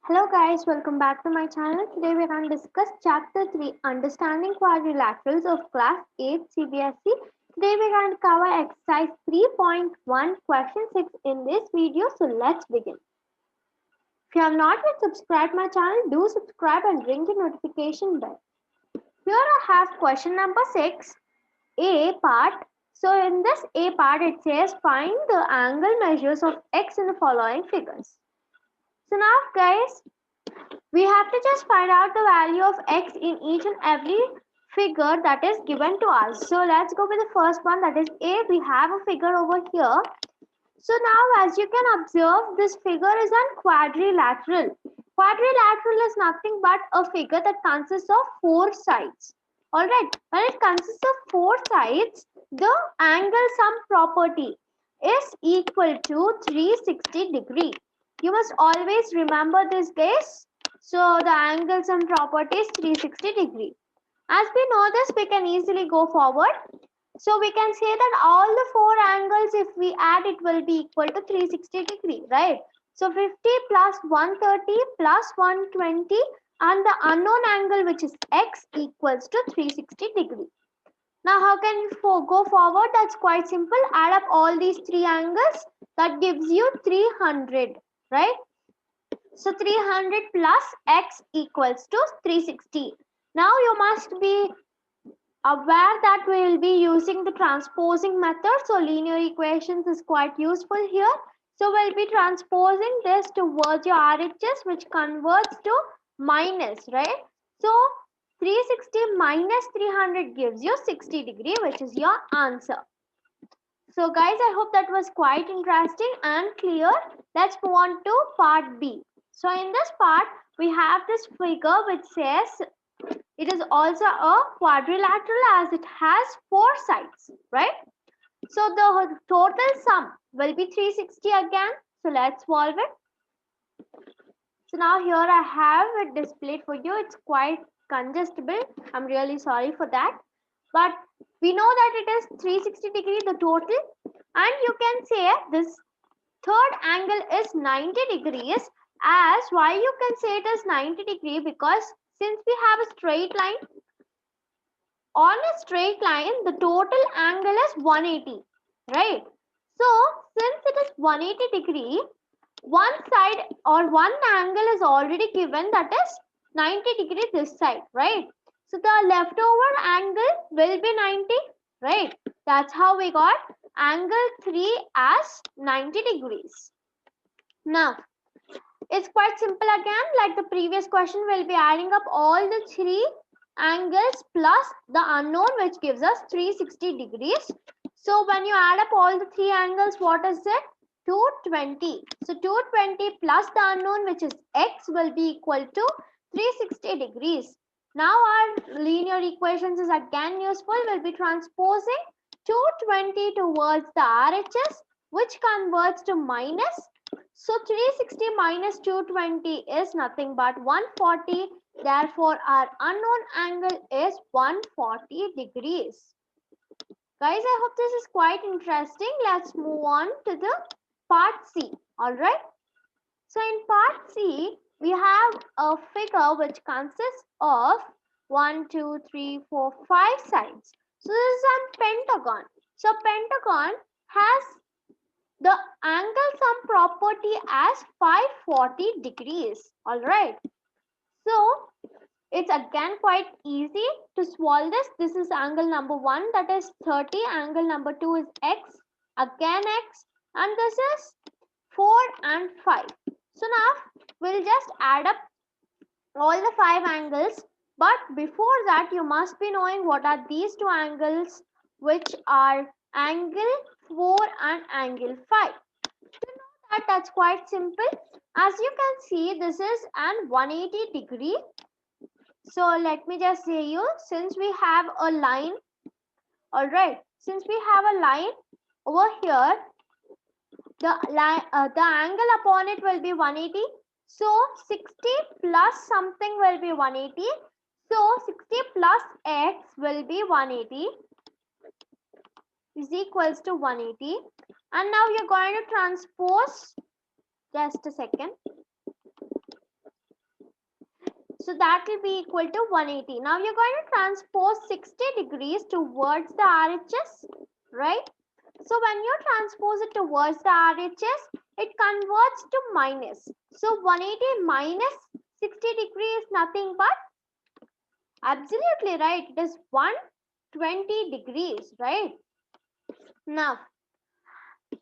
Hello guys, welcome back to my channel. Today we're going to discuss chapter 3 Understanding Quadrilaterals of class 8 CBSE. Today we're going to cover exercise 3.1 question 6 in this video. So let's begin. If you have not yet subscribed my channel, do subscribe and ring the notification bell. Here I have question number 6, A part. So in this A part it says find the angle measures of x in the following figures. So now guys, we have to just find out the value of x in each and every figure that is given to us. So let's go with the first one, that is A. We have a figure over here. So now as you can observe, this figure is a quadrilateral. Quadrilateral is nothing but a figure that consists of four sides. Alright, when it consists of four sides, the angle sum property is equal to 360 degree. You must always remember this guys. So the angle sum property is 360 degree. As we know this, we can easily go forward. So we can say that all the four angles, if we add, it will be equal to 360 degree, right? So 50 plus 130 plus 120 and the unknown angle, which is x, equals to 360 degree. Now how can we go forward? That's quite simple. Add up all these three angles. That gives you 300, right? So 300 plus x equals to 360. Now you must be aware that we will be using the transposing method. So linear equations is quite useful here. So we'll be transposing this towards your RHS, which converts to minus, right? So 360 minus 300 gives you 60 degree, which is your answer. So guys, I hope that was quite interesting and clear. Let's move on to part B. So in this part, we have this figure which says it is also a quadrilateral as it has four sides, right? So the total sum will be 360 again. So let's solve it. So now here I have it displayed for you. It's quite congestible. I'm really sorry for that. But we know that it is 360 degree the total. And you can say this third angle is 90 degrees. As why you can say it is 90 degree, because since we have a straight line, on a straight line the total angle is 180, right? So since it is 180 degree, one side or one angle is already given, that is 90 degree this side, right? So the leftover angle will be 90, right? That's how we got angle 3 as 90 degrees. Now it's quite simple again, like the previous question. We'll be adding up all the three angles plus the unknown, which gives us 360 degrees. So when you add up all the three angles, what is it? 220. So 220 plus the unknown, which is x, will be equal to 360 degrees. Now our linear equations is again useful. We'll be transposing 220 towards the RHS, which converts to minus. So 360 minus 220 is nothing but 140. Therefore, our unknown angle is 140 degrees. Guys, I hope this is quite interesting. Let's move on to the part C. Alright. So in part C, we have a figure which consists of 1, 2, 3, 4, 5 sides. So this is a pentagon. So pentagon has the angle sum property as 540 degrees. Alright. So it's again quite easy to solve this. This is angle number 1, that is 30. Angle number 2 is x, again x, and this is 4 and 5. So now we'll just add up all the 5 angles. But before that, you must be knowing what are these two angles, which are angle 4 and angle 5. To know that, that's quite simple. As you can see, this is an 180 degree. So let me just say you, since we have a line, alright, since we have a line over here, the angle upon it will be 180. So 60 plus something will be 180. So 60 plus x will be 180 is equals to 180. And now you're going to transpose, just a second. So that will be equal to 180. Now you're going to transpose 60 degrees towards the RHS, right? So when you transpose it towards the RHS, it converts to minus. So 180 minus 60 degree is nothing but, absolutely right, it is 120 degrees, right? Now,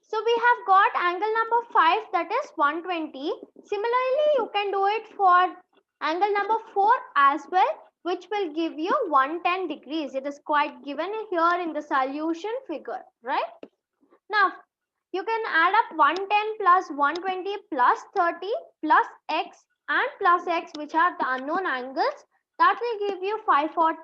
so we have got angle number 5, that is 120. Similarly, you can do it for angle number 4 as well, which will give you 110 degrees. It is quite given here in the solution figure, right? Now, you can add up 110 plus 120 plus 30 plus x and plus x, which are the unknown angles. That will give you 540.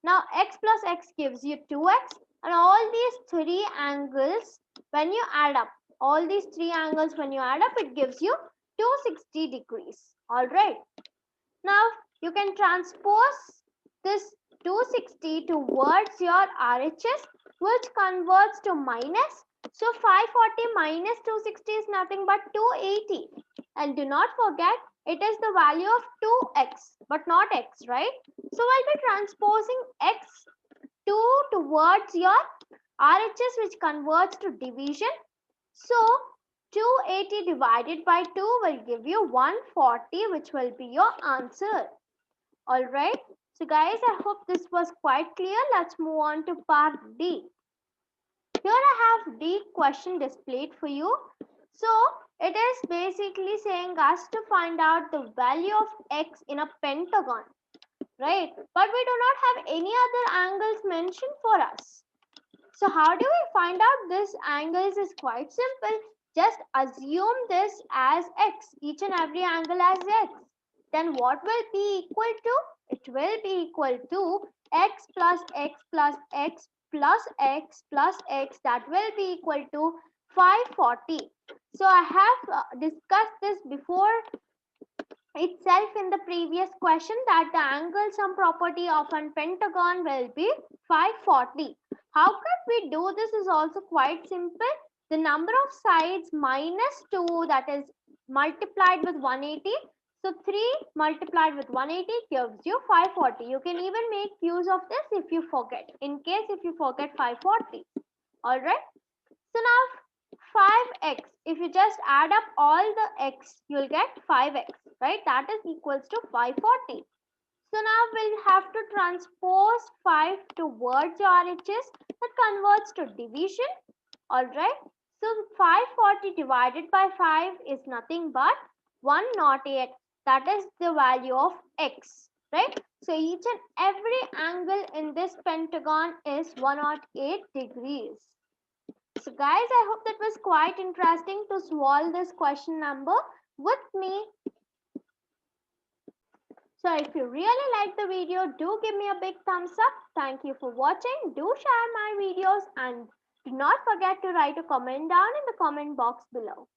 Now, x plus x gives you 2x. And all these three angles, when you add up, all these three angles, when you add up, it gives you 260 degrees. All right. Now, you can transpose this 260 towards your RHS, which converts to minus. So 540 minus 260 is nothing but 280. And do not forget, it is the value of 2x, but not x, right? So I'll be transposing x2 towards your RHS, which converts to division. So 280 divided by 2 will give you 140, which will be your answer. All right. So guys, I hope this was quite clear. Let's move on to part D. Here I have D question displayed for you. So it is basically saying us to find out the value of x in a pentagon, right? But we do not have any other angles mentioned for us. So how do we find out this angles is quite simple. Just assume this as x, each and every angle as x. Then what will be equal to? It will be equal to x plus x plus x plus x plus x, that will be equal to 540. So I have discussed this before itself in the previous question, that the angle sum property of a pentagon will be 540. How could we do this is also quite simple. The number of sides minus 2, that is multiplied with 180. So 3 multiplied with 180 gives you 540. You can even make use of this if you forget. In case if you forget 540. Alright. So now 5x, if you just add up all the x, you'll get 5x, right? That is equals to 540. So now we'll have to transpose 5 towards your RHS. That converts to division. Alright. So 540 divided by 5 is nothing but 108. That is the value of x, right? So each and every angle in this pentagon is 108 degrees. So guys, I hope that was quite interesting to solve this question number with me. So if you really like the video, do give me a big thumbs up. Thank you for watching. Do share my videos and do not forget to write a comment down in the comment box below.